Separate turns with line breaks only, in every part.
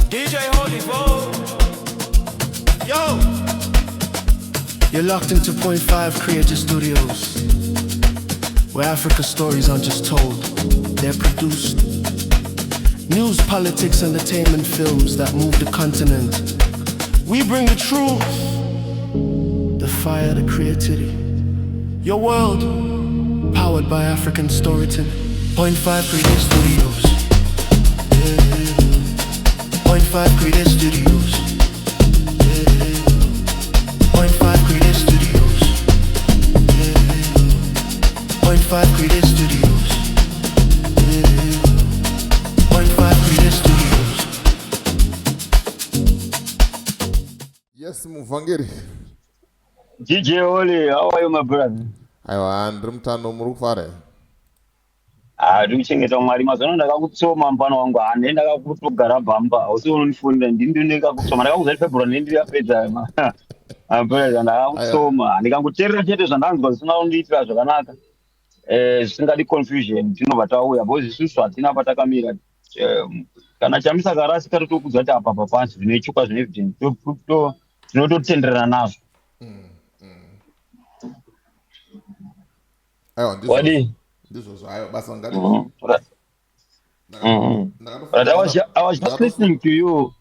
DJ Holy Foe. Yo.
You're locked into Point 5 Creative Studios, where Africa's stories aren't just told, they're produced. News, politics, entertainment films that move the continent. We bring the truth, the fire, the creativity. Your world, powered by African storytelling. Point 5 Creative Studios. Point 5 Creative Studios. Point 5 Creative Studios. Point 5 Creative Studios. Point 5 Creative Studios.
Yes, Muvangeri.
DJ Oli, how are you, my brother?
Aiwa, ndiri mutano muri kufara.
Ndikuchengeta Mwari mazano ndakakutsoma mupana wangu hane ndakakutogara bamba usi unonifunda ndini ndakakutsoma ndakakuzari February ndiri yapedza brother ndakakutsoma ndikangoteerera chete zvandanzwa zvisina kundiitira zvakanaka zvisingadi confusion ndinobva tauya because isusu hatina patakamira kana chamisa karasika totokudza kuti apa papansi zvine chukwa zvine evidence tinototenderana nazvo.
Aiwa,
Wadi?
ndizvo zvayo basa ngari.
But I was just listening to you.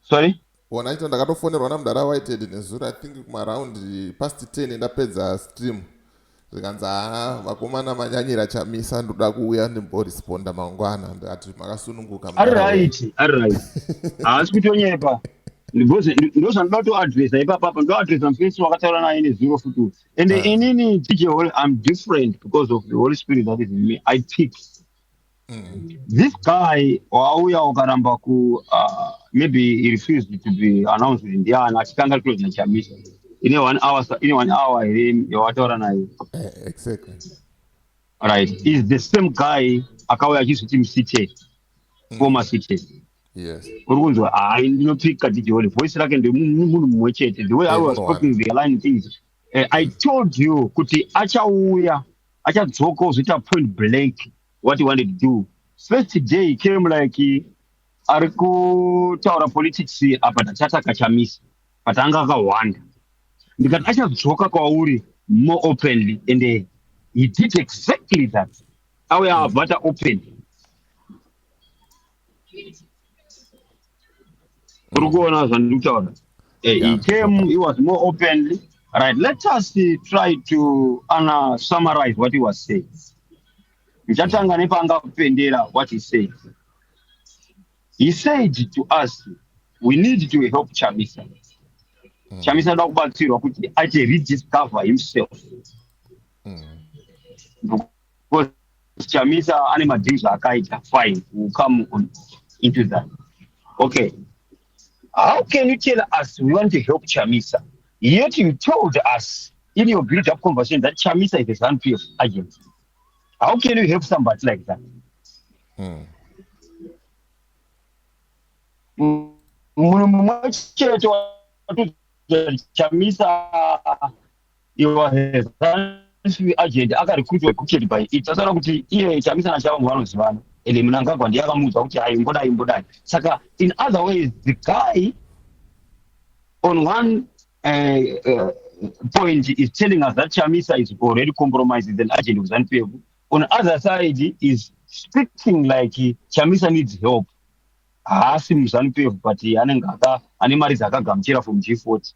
Sorry?
Wona ito ndakatofonerwa namudara Whitehead nezuro I think kumaaround past 10 ndapedza stream. Zikanzi vakomana manyanyira chamisa ndoda kuuya ndimboresponda mangwana ndikati makasununguka.
Alright. Asi kutonyepa. Ndozvandinoda kuadresa ipapa ndoadresa mufesi wakataura naye nezuro futu. And inini DJ Holy, I'm different because of the Holy Spirit that is in me. I pick. This guy wauya ukaramba maybe he refused to be announced with Indiana achitanga close na chamisa. In 1 hour yawataura naye.
Exactly.
Right. Is the same guy akauya achizoti Msite. Former City.
Yes.
Urunzwa ndinopika DJ Holy voice rake ndemunhu mumwe chete. The way I was talking the line things. I told you kuti achadzoka uzita point blank what he wanted to do. First day he came like ari kutaura politics apa tachataka chamisa but anga akawanda. Ndikati achadzoka kwauri more openly and he did exactly that. Awe avata openly. He came, he was more openly. Right, let us try to summarize what he was saying. What he said. He said to us, we need to help Chamisa. Chamisa Dokbatsiro could actually rediscover himself. Because Chamisa animal things are kind of fine, will come into that. Okay. How can you tell us we want to help Chamisa? Yet you told us in your build-up conversation that Chamisa is a ZANU-PF agent. How can you help somebody like that? Chamisa, you was a ZANU-PF agent. I got recruited by it. That's what Chamisa and Shawan Saka, in other ways, the guy on one point is telling us that Chamisa is already compromised with an agent of ZANU-PF. On the other side, is speaking like Chamisa needs help. Asim ZANU-PF, but animals akagamchira from G40.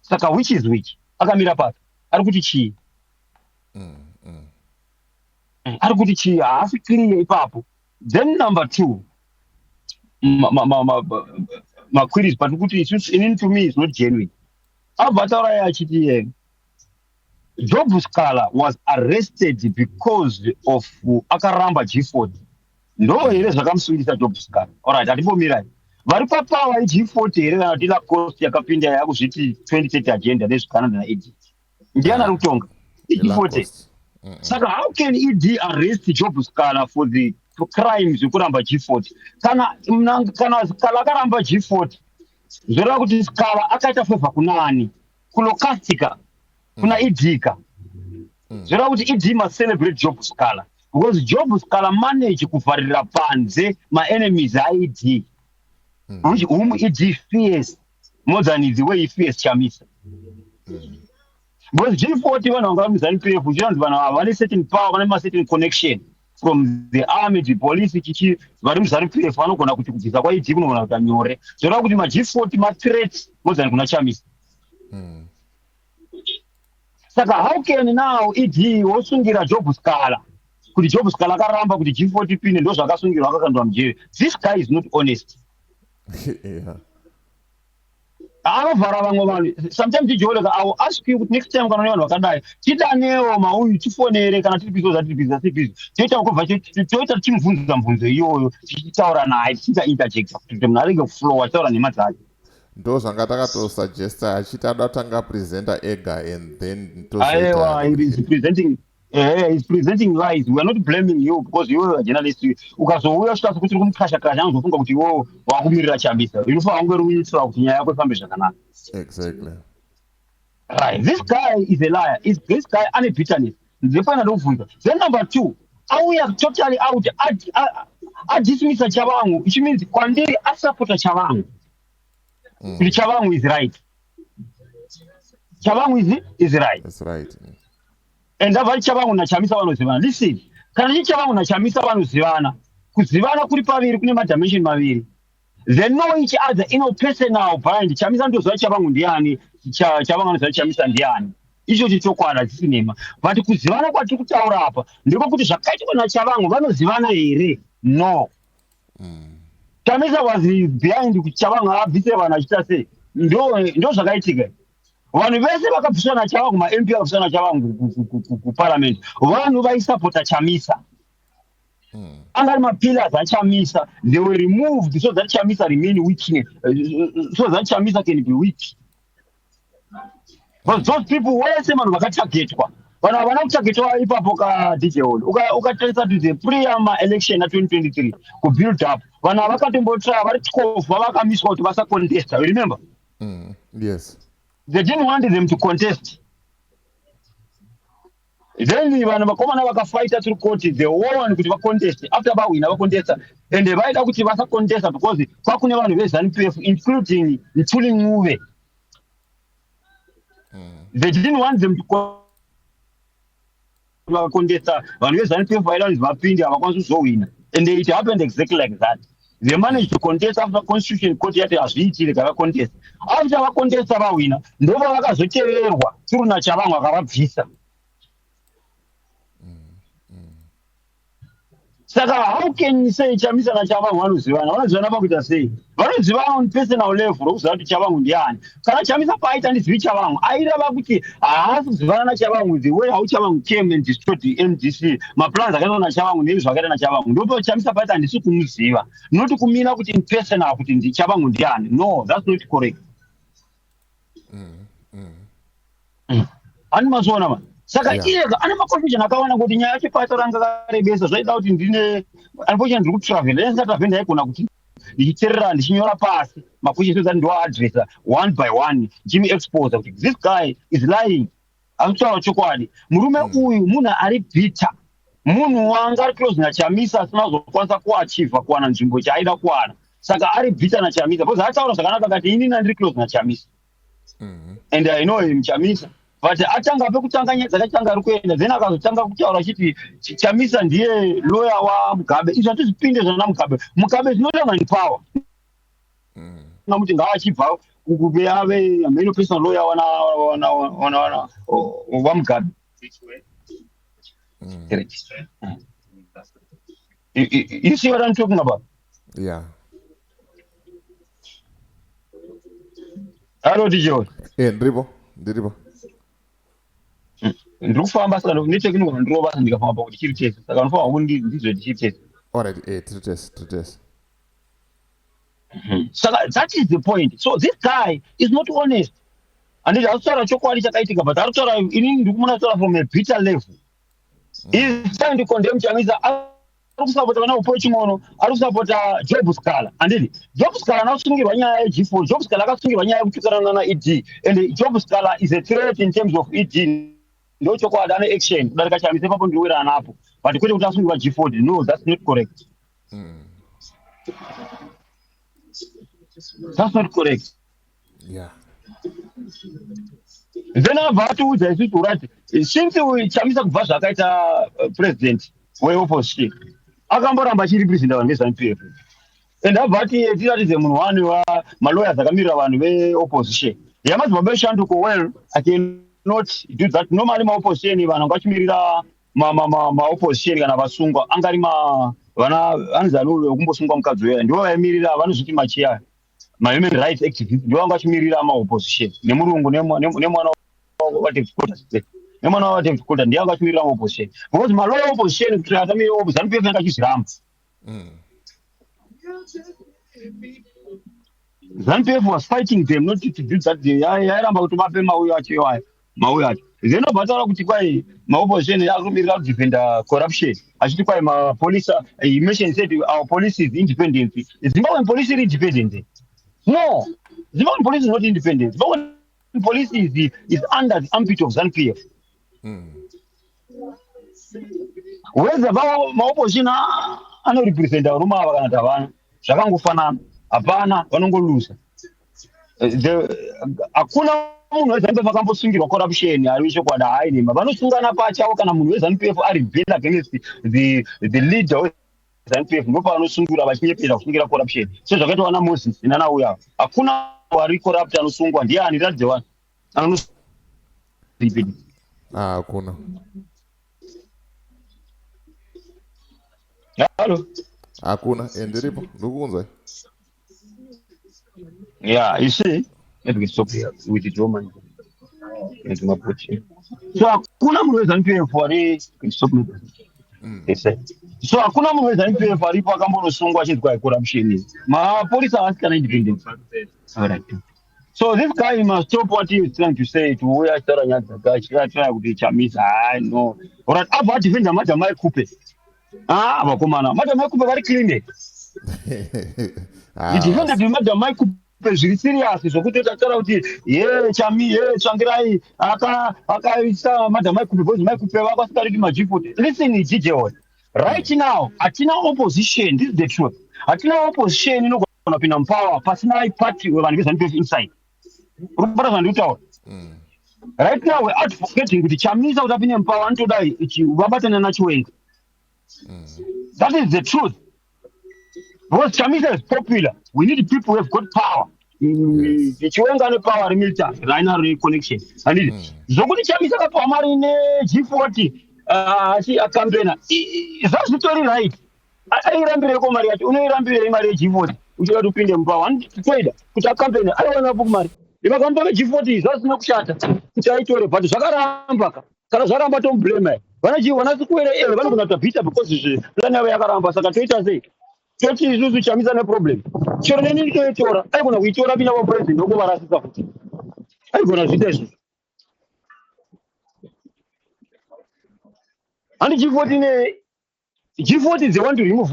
Saka, which is which? Akamira pat. Arukutichi. Arukutichi. Afikiri ipapo. Then number two, my queries, but to me, it's not genuine. Job Scala was arrested because of Akaramba G40. No, he is a Job Scala. All right, I didn't mean Varipapa G40, Dilla Coast, Yakapinda, City 2030 agenda, this Canada agent. Indiana Rutonga, G40. So, how can ED arrest Job Scala for the crimes you could have G40? Kana Karamba G40. Zora kuti Scala akaita fefa kunani kulokastika kuna idika zora kuti idima celebrate Job Scala because Job Scala manage kuvharira panze ma enemies aidi whom EG fears more than the way he fears Chamisa. Because G40 one of them is NPF, which is one certain power, one certain connection from the army, the police, chichi, varim sari PF, vano kona kuchikuchiza kwa iti kuno kona kanyore. Zora kuti ma G40 ma threats more than kuna Chamisa. Saka how can now EG osungira job scala? Kuti job scala karamba kuti G40 pine ndo zvakasungira vakakandwa mjeri. This guy is not honest.
Yeah.
Sometimes I will ask you next time kana vanhu vakadai tidanewo mauyu tifonere kana tiri bizo zvatiri bizo toita kubva toita tichimubvunza mubvunzo iyoyo tichitaura naye tichiita interject kuti munhu arege kuflow achitaura nhema dzake
ndo zvanga takatosuggesta achiti ada kutanga presenter ega and then
aiwa he's presenting lies. We are not blaming you because you are a journalist. Ukazouya usvika kuti kumukasha kasha anozofunga kuti iwo wakumirira Chamisa. Inofanira kunge ruitira kuti nyaya yako ifambe zvakanaka.
Exactly.
Right. This guy is a liar. This guy ane bitterness. Ndifana ndobvunza. Then number 2, auya totally out dismissa Chavangu, which means kwandiri asupporta Chavangu. Kuti Chavangu is right. Chavangu is right.
That's right.
And avari Chavangu na Chamisa vanozivana. Listen, kana Chavangu na Chamisa vanozivana, kuzivana kuri paviri kune madimension maviri. They know each other in a personal bind. Chamisa ndoziva Chavangu ndiani, Chavangu anoziva Chamisa ndiani. Icho chichokwadi chisinema. But kuzivana kwatiri kutaura apa, ndiko kuti zvakaitwa na Chavangu vanozivana here. No. Chamisa was behind kuti Chavangu abvise vanhu achita sei. Ndo zvakaitika. Vanhu vese vakabviswa na Chavangu, ma MP vakabviswa na Chavangu kuparliament. Vanhu vaisupporta Chamisa. Angari mapillars aChamisa, they were removed so that Chamisa remain weak, so that Chamisa can be weak. But those people vese vanhu vakatargetwa. Vanhu havana kutargetwa ipapo DJ Hall. Ukatarisa to the pre-ama election na 2023 build up. Vanhu havakatombotra vari 12 vavakamiswa kuti vasacontesta. Remember?
Yes.
They didn't want them to contest. Then vanhu vakomana vakafighta through court, they won kuti vacontest. After vawina vacontesta, and vaida kuti vasacontesta because kwakune vanhu veZANU-PF including Ntuli Ncube. They didn't want them to contest. Vanhu veZANU-PF vaida kuti vapinde havakwanisi kuzowina. And it happened exactly like that. They managed to contest after constitution court yati hazviitire kava contest. After vacontesta vawina, ndova vakazoteverwa through na Chavangu akavabvisa. Saka how can you say Chamisa na Chavangu vanozivana? Vanozivana pakuita sei? Vanozivana on personal level rokuziva kuti Chavangu ndiani. Kana Chamisa paaita ndizivi Chavangu, aireva kuti haasi kuzivana na Chavangu the way how Chavangu came and destroyed the MDC. Maplans akaitwa na Chavangu nezvi zvakaita na Chavangu. Ndipo Chamisa paaita handisi kumuziva. Not kumira kuti in personal kuti ndi Chavangu ndiani. No, that's not correct. Ani mazoona man. Saka iye ane maconfusion akawana kuti nyaya yacho patoranga karebesa zvaida kuti ndine unfortunately ndiri kutravel ndisatavhe ndaigona kuti ndichiterera ndichinyora pasi maquestions ati ndoaadressa one by one ndichimuexposa kuti this guy is lying akutaura chokwadi. Murume uyu munhu ari bitter, munhu wanga ari close naChamisa asina kuzokwanisa kuachievha kuwana nzvimbo chaaida kuwana. Saka ari bitter naChamisa because ataura zvakanaka akati ini ndiri close naChamisa and I know him Chamisa. But atanga pekutanga nyaya dzakatanga ari kuenda then akazotanga kutaura achiti Chamisa ndiye lawyer waMugabe. Izvo hatizvipinde zvana Mugabe zvinotanga ni power. Namuti ngaachibva kuve ave main personal lawyer waMugabe. You see what I'm talking about?
Yeah.
Hello DJ.
Ndiripo.
Ndiri kufamba saka netekiniko ndiro basa ndikafamba pakuti chiri chese saka unofanira kuti ndizwe chiri chese.
Alright, tiri test.
So that is the point. So this guy is not honest. And he also chokwadi chakaitika, but also inini ndiri kumuna from a bitter level. He is trying to condemn Chamisa. Ari kusapota vana Upo Chimono, ari kusapota Job Scala. And Job Scala akasungirwa nyaya yeG4, Job Scala akasungirwa nyaya yekutukana na ED. And Job Scala is a threat in terms of ED. No chokwadi ane action kudarika Chamisa papo ndiwira anapo. But kwete kuti asungirwa G4, no, that's not correct. That's not correct.
Yeah.
Then abatiudza isusu urati since chamisa kubva zvakaita president weopposition akamboramba achirepresenta vanhu veZANU-PF and abati tiratidze munhu wani wamalawyers akamirira vanhu veopposition yamadzibaba eshanduko well I cannot do that normally maopposition vanhu vachimirira maopposition kana vasungwa angari vana anzano wekumbosungwa mukadzi uya ndivo vaimirira vanozviti machiya human rights activists ndivo vanga vachimirira maopposition nemurungu nemwana nemwana waDavid Colter ndiye anga achimirira maopposition because maloya opposition kuti atamire ZANU-PF yanga achiziramba ZANU-PF was fighting them not to do that yairamba kuti vape mauya acho then obataura kuti kwai maopposition yakumirira kudefenda corruption achiti kwai mapolice he mentioned said our police is independent. Zimbabwean police is independent. No, Zimbabwean police is not independent. Zimbabwean police is under the ambit of ZANU-PF. Whether maopposition anorepresenta varume ava kana tavana zvakangofanana hapana vanongoluza hakuna munhu weZANU-PF akambosungirwa corruption ari chokwadi hainema vanosungana pachavo kana munhu weZANU-PF ari bad against the leader weZANU-PF ndo pavanosungura vachinyepera kusungira corruption sezvakaita vana Moses nana uya hakuna ari corrupt anosungwa ndiani ratidze vanhu
hakuna.
Hello.
Hakuna enderipo ndukunza.
Yeah, you see, maybe we stop here with the Roman and my coach. So hakuna munhu weZANU-PF ari stop me. They said. So hakuna munhu weZANU-PF aripo akambonosungwa achinzwa corruption. Mapolisa asikana independent. All right. So this guy must stop what he is trying to say to where Taranyadza try kuti chamisa. No. All right, aba defender madam Kupe. Vakomana madam Kupe vari clean. The defender madam Kupe zviri serious zvokuti tatora kuti changirai akaisa madam Kupe because Kupe vakasikariki majipoti. Listen DJ right now atina opposition, this is the truth. Atina opposition inogona pinda mupower pasina party wevanhu veZANU-PF inside. Right now we're advocating kuti chamisa kuti apinde mupower anotodai vabatana naChiwenga. That is the truth. Because Chamisa is popular. We need people who have got power. The Chiwenga no power military, Rhino connection. And Zoguti Chamisa kapoa mari ne G40 a campaign. Is that story right? I rambire ko mari ati unoirambire mari G40. Uchira tupinde mupower. Nditoida kuti a campaign I want to book mari. Ivakampa G40 zvasina kushata. Kuti aitore but zvakaramba kana zvaramba tomublame. Vanasikuere vanogona kutabvita because plan yavo yakaramba saka toita sei? Toti isusu Chamisa ne problem. Chero neni toitora, aigona kuitora pina vapresident ndokuvarasisa futi. Aigona zviita izvozvo. And G40 they want to remove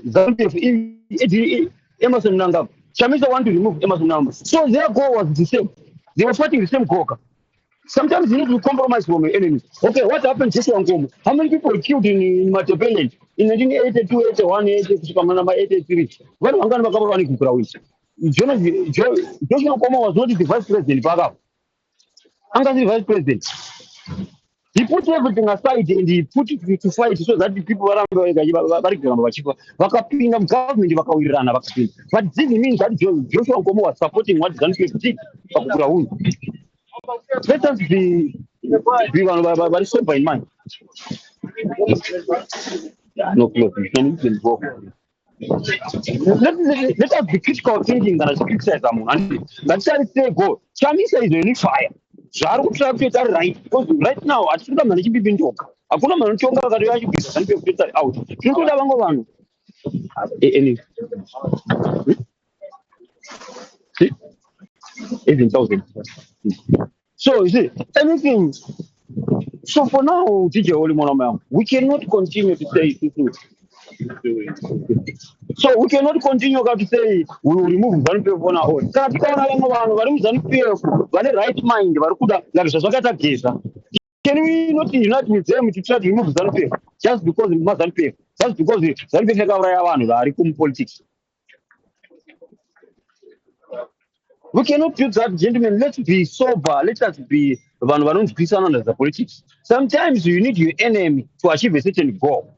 ZANU-PF Emmerson Mnangagwa. Chamisa want to remove Emmerson Mnangagwa. So their goal was the same. They were fighting the same goal. Sometimes you need to compromise from your enemies. Okay, what happened to Joshua? How many people were killed in Matebele in 1982, 81, 83? When Wangani Makabani Kukrawis, Joshua Nkomo was not the vice president. Anga the vice president. He put everything aside and he put it to fight so that the people around Vakapinga government Vakawirana Vakapin. But this means that Joshua Nkomo was supporting what ZANU-PF did. Let us be very sober in mind. No, you can even go. Let us be critical thinking that as criticize someone. Let's say go. Chamisa is really fire. Zaru try right because right now I think I'm managing people talk. Akuna manchonga wakati ya kibisa sanpi kupita out. Tunkuda bango bano. Any. See? 18,000. So you see anything. So for now, DJ Olimonama, we cannot continue to say this. So we cannot continue to say we will remove ZANU-PF on our own. Right mind, can we not unite with them to try to remove ZANU-PF just because it's not ZANU-PF? Just because ZANU-PF are politics. We cannot do that, gentlemen. Let's be sober. Let us be vanhu vanonzwisana under the politics. Sometimes you need your enemy to achieve a certain goal.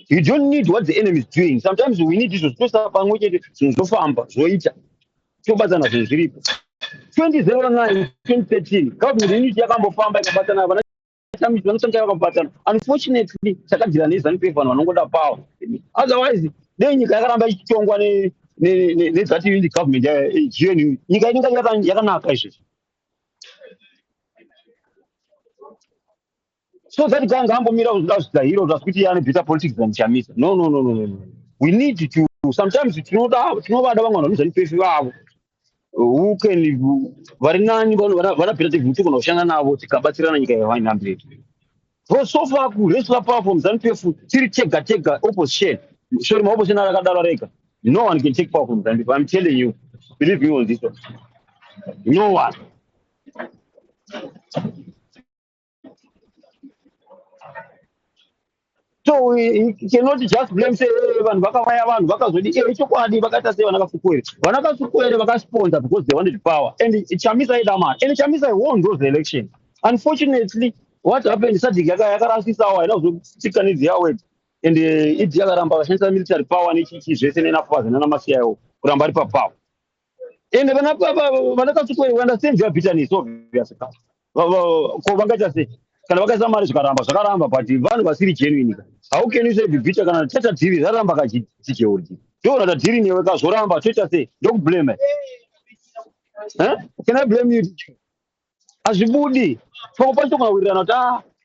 You don't need what the enemy is doing. Sometimes we need to tosa pamwe chete zvinhu zvofamba zvoita tobatsana zvinhu zviripo. 2009 2013 government unity yakambofamba ikabatana vana chamisi vanosanga vakabatana. Unfortunately takadzira neZANU-PF vanhu vanongoda power. Otherwise dei nyika yakaramba ichitongwa nezati unity government GNU nyika inenge yakanaka izvezvi. So that ganga ambomira kuzvida hero zvasikuti yani better politics than Chamisa. No. We need to sometimes tinovada vamwe vanhu nezANU-PF vavo. Who can vari nani vanapera kuti kuna kushanda navo tikabatsirana nyika yainamberi. So far kurescue power from ZANU-PF tiri tega opposition. Sorry, my opposition akadaro rega. No one can take power from ZANU-PF. I'm telling you, believe me on this one. No one. So we cannot just blame say vanhu vakavaya vanhu vakazodi ichokwadi vakaita sei vanakafukwere vanakafukwere vakasponsor because they wanted power and Chamisa ida mari and Chamisa won those elections. Unfortunately what happened SADC yakarasisawo haina kuzotsika nedzi yawo and idi yakaramba vashandisa military power nechichi zvese nenafazi nanamasiyawo kuramba ari papower and vanakafukwere understand their bitterness obviously ko vangaita sei kana vakaisa mari zvakaramba but vanhu vasiri genuine. How can you say bitter kana tata dhiri raramba kachicheuri ndona da dhiri newe kazoramba toita sei ndokublame can I blame you? Azvibudi pakupasa kunawirirana kuti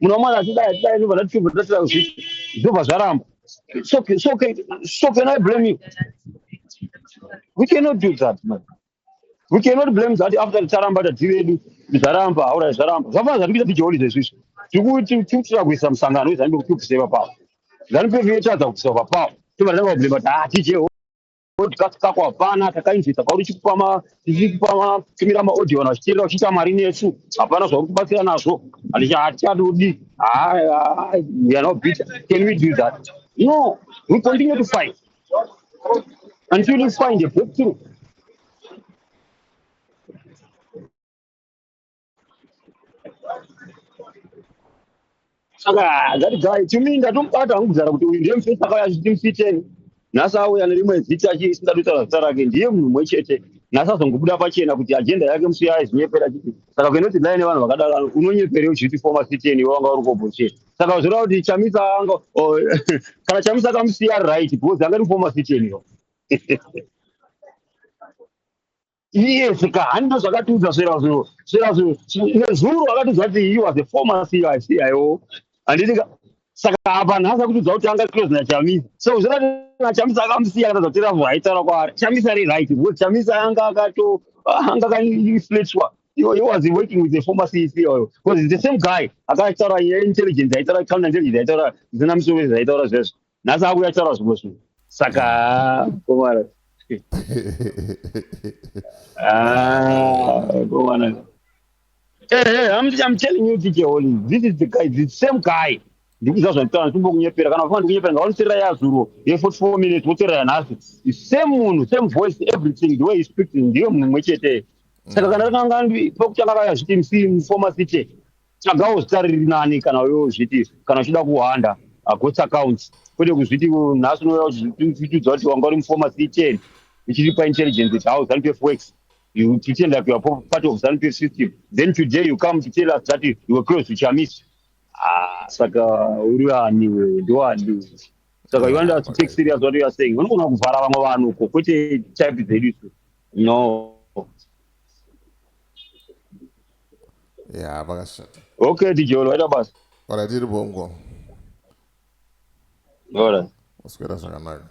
munhu wamwana achidai nobva ndatipfigwa tatira kuzviti zvobva zvaramba. So can I blame you? We cannot do that, man. We cannot blame that after taramba dhiri redu zvaramba aura zvaramba zvafana zvati kuita tijeoli zvezvizvi tikuitira kuisa musangano wezanube kuti kuseva pawo ZANU-PF yotadza kuisa papawo tomatanga kublema kuti tijeho tikasikaku hapana takainzvisa kwauri tichikupa tumira maaudio vanhu vachiteerera uchiita mari nesu hapana zvauri kubatsira nazvo hatichadodi we are not bitter. Can we do that? No, we continue to fight until we find a breakthrough. Saka that guy chimi ndatomubata hangu kuzara kuti uyu ndiye mufesi akauya achiti mufiteni nhasi auya nerimwe zita chisingadi kutaura zita rake ndiye munhu mumwe chete nhasi azongobuda pachena kuti ajenda yake musi aizinyepera chiti saka ukanoti dai nevanhu vakadaro unonyeperei uchiti former citizen iwe wanga uri kuopposition. Saka uzoreva kuti Chamisa kana Chamisa akamusiya ari right because anga ri former citizen iwo yes kahando zvakatiudza zverazvo nezuro akatiudza kuti he was a former CIO anditi saka apa nhasi akutiudza kuti anga close naChamisa. So uzorati naChamisa akamusiya akatadza kuti ravhu aitaura kwaari Chamisa ri right because Chamisa anga akainfluenced. He was working with the former CEO because it's the same guy akataura intelligence aitaura counter intelligence aitaura zina musovezi aitaura zvezvo nhasi akuya taura zvimwe saka komara go on. I'm telling you, DJ Oli, this is the guy, the same guy. Ndikuza zvataura ndikumbonyepera kana ufana ndikunyepera ngaonisira yazuro ye 44 minutes wotsera nhasi the same munhu same voice everything the way he speaks ndiyo munhu mwe chete. Saka kana rakanga pokutanga kaya zviti former city tsvagawo zita riri nani kana wewo zviti kana uchida kuhanda ghost accounts kwete kuzviti nhasi unoya uchitudza kuti wanga uri muformer city ichiri paintelligence kuti how ZANU-PF works. You pretend like you are part of ZANU-PF system. Then today you come to tell us that you were close to Chamisa. Saka uriani ndoani. Saka you want us to take serious what you are saying. Unogona kuvhara vamwe vanhu uko kwete type dzedu. No.
Yeah, vakashata.
Okay, DJ waita basi.
Wala tiri bongo.
Alright.
Uswera zvakanaka.